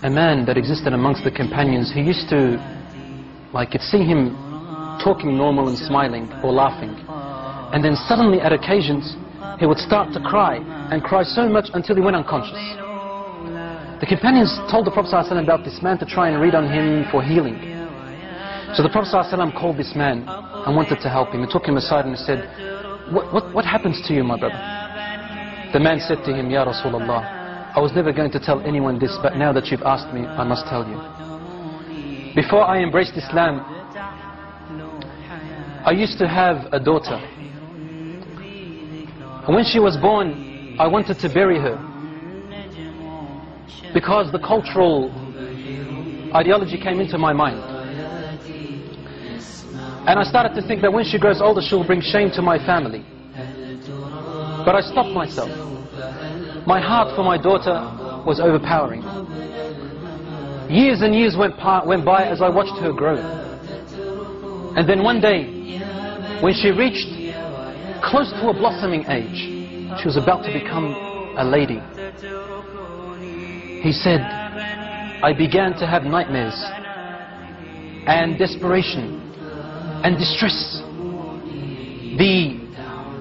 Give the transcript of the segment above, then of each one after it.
a man that existed amongst the companions. He used to, you'd see him talking normal and smiling or laughing, and then suddenly at occasions he would start to cry, and cry so much until he went unconscious. The companions told the Prophet ﷺ about this man to try and read on him for healing. So the Prophet ﷺ called this man and wanted to help him. He took him aside and said, what happens to you, my brother? The man said to him, Ya Rasulullah, I was never going to tell anyone this, but now that you've asked me, I must tell you. Before I embraced Islam, I used to have a daughter. And when she was born, I wanted to bury her, because the cultural ideology came into my mind. And I started to think that when she grows older, she'll bring shame to my family. But I stopped myself. My heart for my daughter was overpowering. Years and years went by as I watched her grow. And then one day, when she reached close to a blossoming age, she was about to become a lady. He said, I began to have nightmares and desperation and distress. The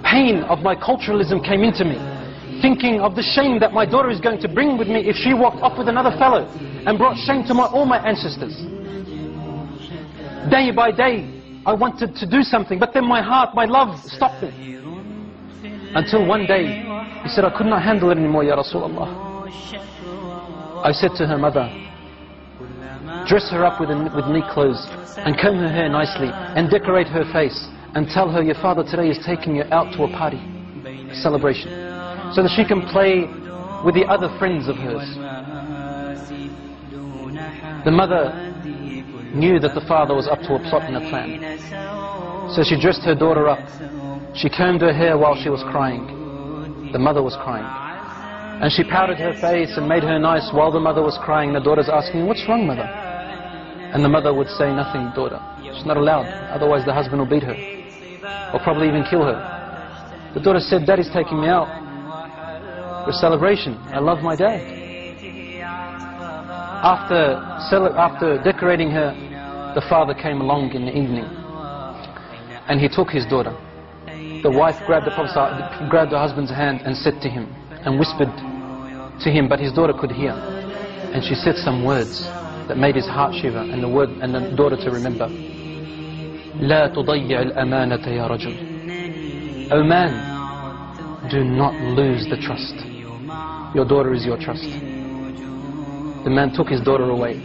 pain of my culturalism came into me, thinking of the shame that my daughter is going to bring with me if she walked off with another fellow and brought shame to all my ancestors. Day by day, I wanted to do something, but then my heart, my love stopped me. Until one day, he said, I could not handle it anymore, Ya Rasulullah. I said to her mother, dress her up with neat clothes and comb her hair nicely and decorate her face and tell her your father today is taking you out to a party, a celebration, so that she can play with the other friends of hers. The mother knew that the father was up to a plot and a plan. So she dressed her daughter up. She combed her hair while she was crying. The mother was crying. And she powdered her face and made her nice while the mother was crying. The daughter's asking, what's wrong, mother? And the mother would say, nothing, daughter. She's not allowed, otherwise the husband will beat her, or probably even kill her. The daughter said, Daddy's taking me out for a celebration. I love my dad. After decorating her, the father came along in the evening, and he took his daughter. The wife grabbed the husband's hand and said to him, and whispered to him, but his daughter could hear. And she said some words that made his heart shiver, and the daughter to remember. لا تضيع الأمانة يا رجل. O man, do not lose the trust. Your daughter is your trust. The man took his daughter away.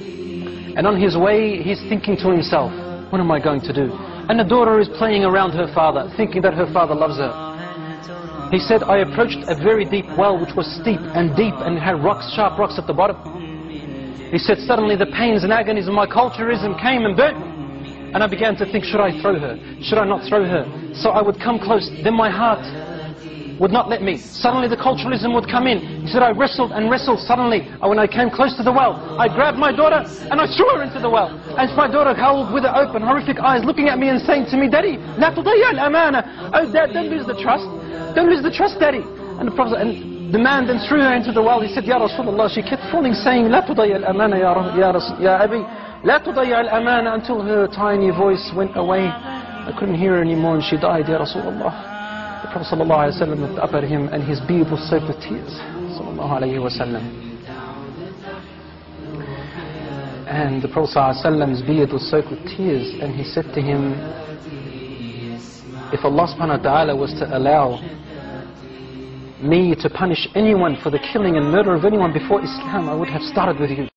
And on his way, he's thinking to himself, what am I going to do? And the daughter is playing around her father, thinking that her father loves her. He said, I approached a very deep well which was steep and deep and had rocks, sharp rocks at the bottom. He said, suddenly the pains and agonies of my culturalism came and burnt me. And I began to think, should I throw her? Should I not throw her? So I would come close, then my heart would not let me. Suddenly the culturalism would come in. He said, I wrestled and wrestled. Suddenly, when I came close to the well, I grabbed my daughter and I threw her into the well. And my daughter held with her open, horrific eyes, looking at me and saying to me, Daddy, لا تضيع الأمانة. Oh, Dad, don't lose the trust. Don't lose the trust, Daddy. And the man then threw her into the well. He said, Ya Rasulullah. She kept falling, saying, لا تضيع الأمانة ya Abi. لا تضيع الأمانة, until her tiny voice went away. I couldn't hear her anymore and she died, Ya Rasulullah. The Prophet ﷺ looked up at him and his beard was soaked with tears. And the Prophet ﷺ's beard was soaked with tears, and he said to him, if Allah subhanahu wa ta'ala was to allow me to punish anyone for the killing and murder of anyone before Islam, I would have started with you.